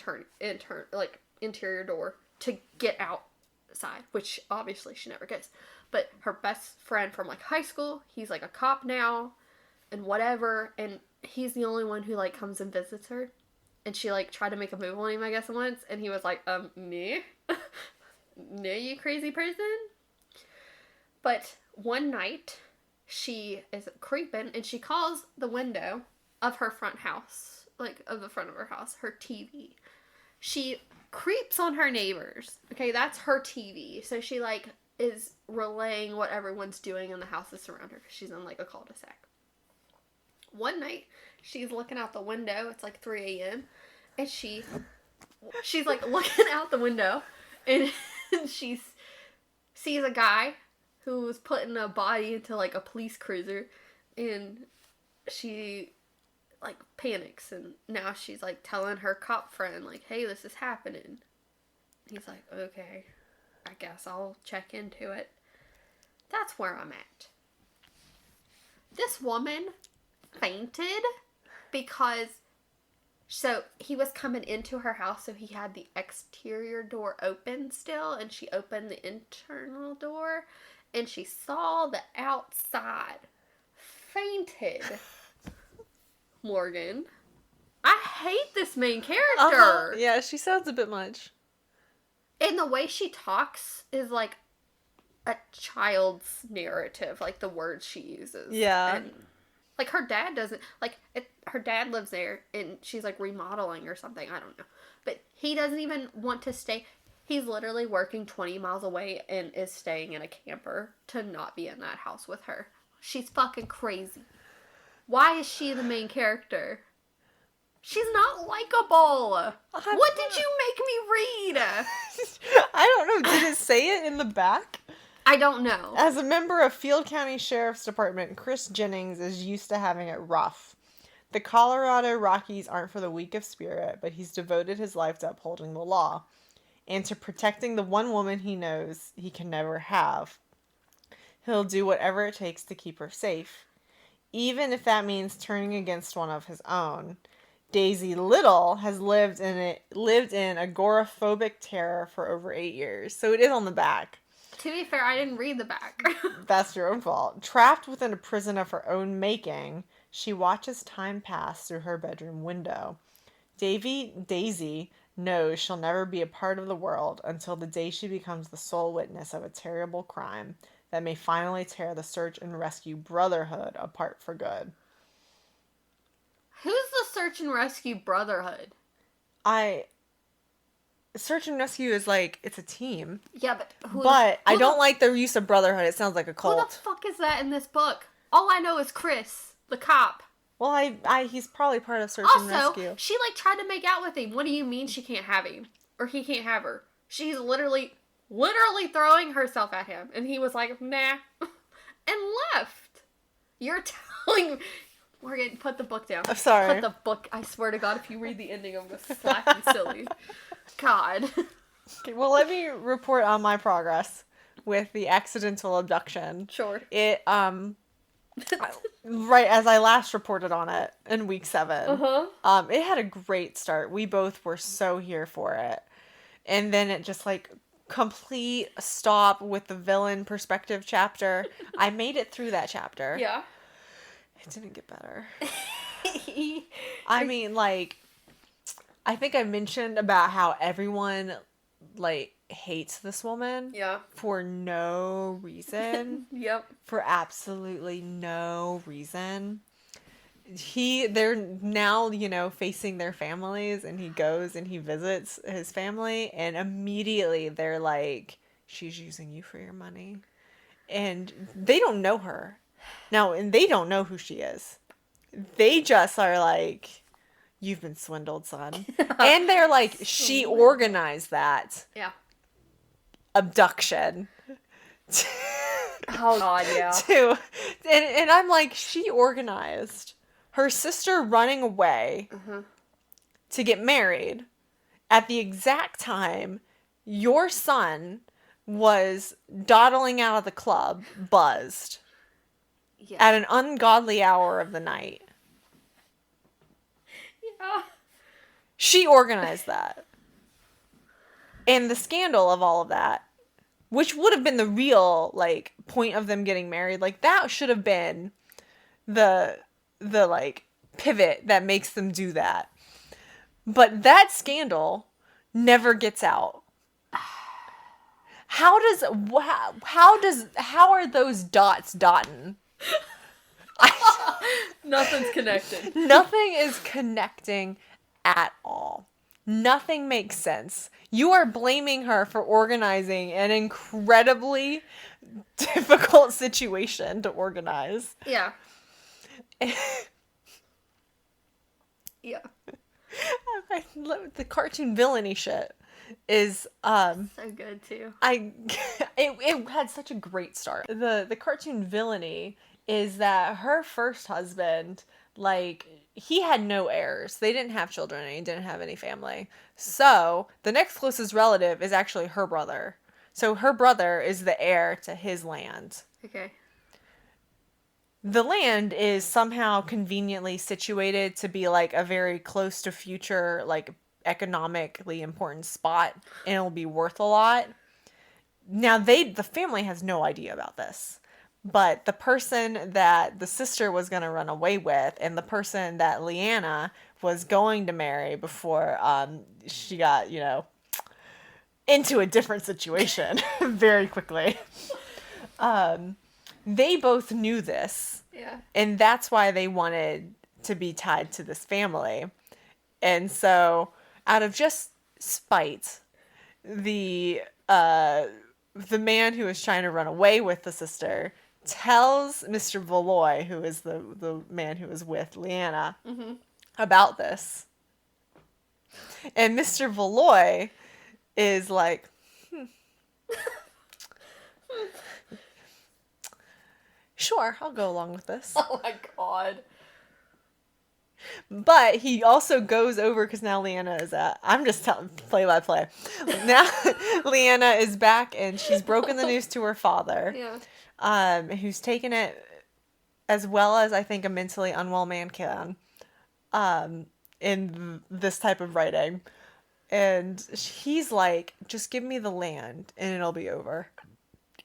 interior door to get outside, which obviously she never gets. But her best friend from, like, high school, he's, like, a cop now, and whatever, and he's the only one who, like, comes and visits her. And she, like, tried to make a move on him, I guess, once, and he was like, me? No, you crazy person? But one night, she is creeping, and she calls the window of her front house, like, of the front of her house, her TV. She creeps on her neighbors. Okay, that's her TV. So she, like, is relaying what everyone's doing in the houses around her, because she's in, like, a cul-de-sac. One night, she's looking out the window. It's like 3 a.m. And she's like looking out the window, and she sees a guy who was putting a body into like a police cruiser, and she like panics, and now she's like telling her cop friend like, hey, this is happening. He's like, okay, I guess I'll check into it. That's where I'm at. This woman fainted because he was coming into her house, so he had the exterior door open still, and she opened the internal door, and she saw the outside. Fainted. Morgan, I hate this main character. Uh-huh. Yeah, she sounds a bit much. And the way she talks is like a child's narrative, like the words she uses. Yeah. And like her dad doesn't, like her dad lives there and she's like remodeling or something. I don't know. But he doesn't even want to stay. He's literally working 20 miles away and is staying in a camper to not be in that house with her. She's fucking crazy. Why is she the main character? She's not likable. What did you make me read? I don't know. Did it say it in the back? I don't know. As a member of Field County Sheriff's Department, Chris Jennings is used to having it rough. The Colorado Rockies aren't for the weak of spirit, but he's devoted his life to upholding the law and to protecting the one woman he knows he can never have. He'll do whatever it takes to keep her safe, even if that means turning against one of his own. Daisy Little has lived in agoraphobic terror for over 8 years, so it is on the back. To be fair, I didn't read the back. That's your own fault. Trapped within a prison of her own making, she watches time pass through her bedroom window. Daisy knows she'll never be a part of the world until the day she becomes the sole witness of a terrible crime that may finally tear the search and rescue brotherhood apart for good. Who's the search and rescue brotherhood? Search and rescue is like, it's a team. Yeah, but I don't like the use of brotherhood. It sounds like a cult. Who the fuck is that in this book? All I know is Chris, the cop. Well, he's probably part of search and Also, rescue. she like tried to make out with him. What do you mean she can't have him? Or he can't have her? She's literally throwing herself at him. And he was like, nah. And left. You're telling me. Morgan, put the book down. I'm sorry. Put the book. I swear to God, if you read the ending, I'm going to slap you silly. God. Okay, well, let me report on my progress with the accidental abduction. Sure. It, right as I last reported on it in week 7, it had a great start. We both were so here for it. And then it just, like, complete stop with the villain perspective chapter. I made it through that chapter. Yeah. It didn't get better. I mean, like, I think I mentioned about how everyone, like, hates this woman. Yeah. For no reason. Yep. For absolutely no reason. They're now, you know, facing their families, and he goes and he visits his family, and immediately they're like, she's using you for your money. And they don't know her. Now, and they don't know who she is. They just are like, you've been swindled, son. And they're like, she organized that. Yeah. Abduction. Oh, God, yeah. And I'm like, she organized her sister running away to get married at the exact time your son was dawdling out of the club, buzzed, at an ungodly hour of the night. Yeah. She organized that. And the scandal of all of that, which would have been the real, like, point of them getting married, like, that should have been the like, pivot that makes them do that. But that scandal never gets out. How are those dots dotting? Nothing's connected. Nothing is connecting at all. Nothing makes sense. You are blaming her for organizing an incredibly difficult situation to organize. Yeah. Yeah. The cartoon villainy shit is so good too. It had such a great start. The cartoon villainy is that her first husband, like, he had no heirs. They didn't have children and he didn't have any family. So the next closest relative is actually her brother. So her brother is the heir to his land. Okay. The land is somehow conveniently situated to be, like, a very close to future, like, economically important spot, and it'll be worth a lot. Now, the family has no idea about this, but the person that the sister was going to run away with, and the person that Leanna was going to marry before she got, you know, into a different situation very quickly. They both knew this. Yeah. And that's why they wanted to be tied to this family. And so, out of just spite, the man who was trying to run away with the sister tells Mr. Valois, who is the man who was with Leanna, about this. And Mr. Valois is like, sure, I'll go along with this. Oh my God. But he also goes over, because now Leanna is I'm just telling play by play. Now Leanna is back and she's broken the news to her father. Yeah. Who's taken it as well as I think a mentally unwell man can. In this type of writing. And he's like, just give me the land and it'll be over.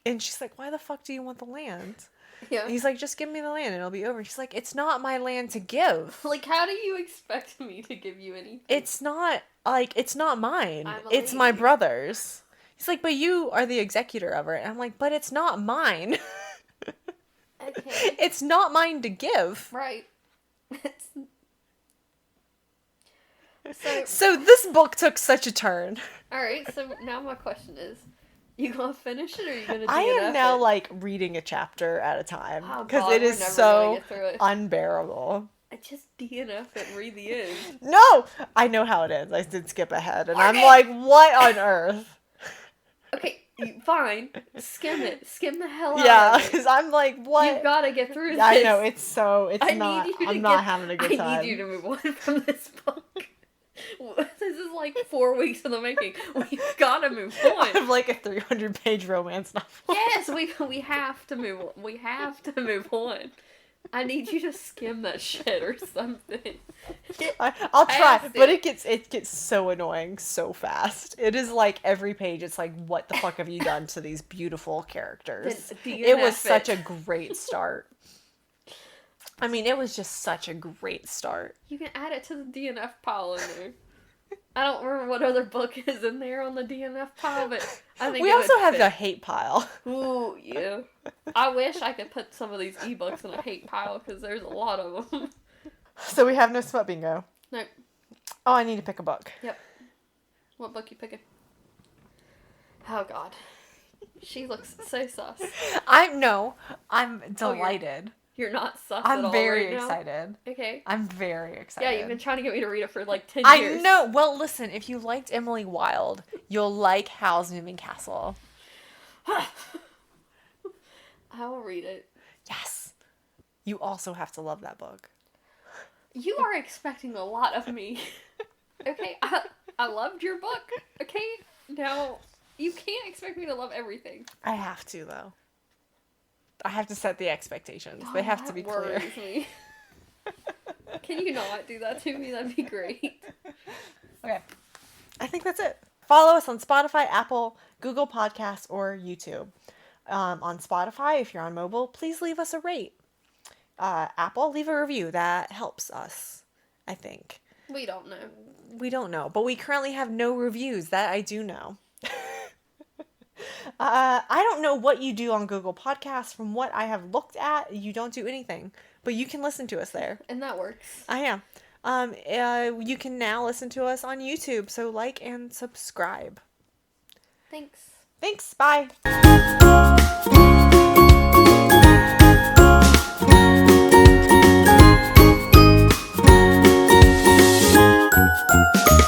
And she's like, why the fuck do you want the land? Yeah. He's like, just give me the land and it'll be over. She's like, it's not my land to give. Like, how do you expect me to give you anything? It's not mine. I'm a It's lady. my brother's. He's like, but you are the executor of it. And I'm like, but it's not mine. Okay. It's not mine to give. Right. So this book took such a turn. Alright, so now my question is, you gonna finish it or are you gonna do I an am now, effort? like, reading a chapter at a time. Oh, Because God, it we're is never so gonna get through it. unbearable. just DNF it and read the end. No! I know how it ends. I did skip ahead. And I'm like, what on earth? Okay, fine. Skim it. Skim the hell out Yeah, of it. because I'm like, what? You've got to get through this. I know, it's I not, need you to I'm not having a good time. I need you to move on from this book. This is like 4 weeks in the making. We've got to move I on. have like a 300-page romance novel. Yes, we have to move on. We have to move on. I need you to skim that shit or something. I'll try, but it gets so annoying so fast. It is like every page, it's like, what the fuck have you done to these beautiful characters? It was such a great start. I mean, it was just such a great start. You can add it to the DNF pile in there. I don't remember what other book is in there on the DNF pile, but I think we also have the hate pile. Ooh, yeah. I wish I could put some of these ebooks in a hate pile because there's a lot of them. So we have no smut bingo. Nope. Oh, I need to pick a book. Yep. What book you picking? Oh God, she looks so sus. I'm delighted. You're not sus at all. I'm very right now? excited. Okay. I'm very excited. Yeah, you've been trying to get me to read it for like 10 years. I know. Well, listen, if you liked Emily Wilde, you'll like Howl's Moving Castle. I will read it. Yes. You also have to love that book. You are expecting a lot of me. Okay? I loved your book. Okay? Now, you can't expect me to love everything. I have to, though. I have to set the expectations. They have to be clear. Me. Can you not do that to me? That'd be great. Okay. I think that's it. Follow us on Spotify, Apple, Google Podcasts, or YouTube. On Spotify, if you're on mobile, please leave us a rate. Apple, leave a review. That helps us, I think. We don't know. We don't know, but we currently have no reviews. That I do know. I don't know what you do on Google Podcasts. From what I have looked at, you don't do anything, but you can listen to us there. And that works. I am. You can now listen to us on YouTube, so like and subscribe. Thanks. Thanks. Bye.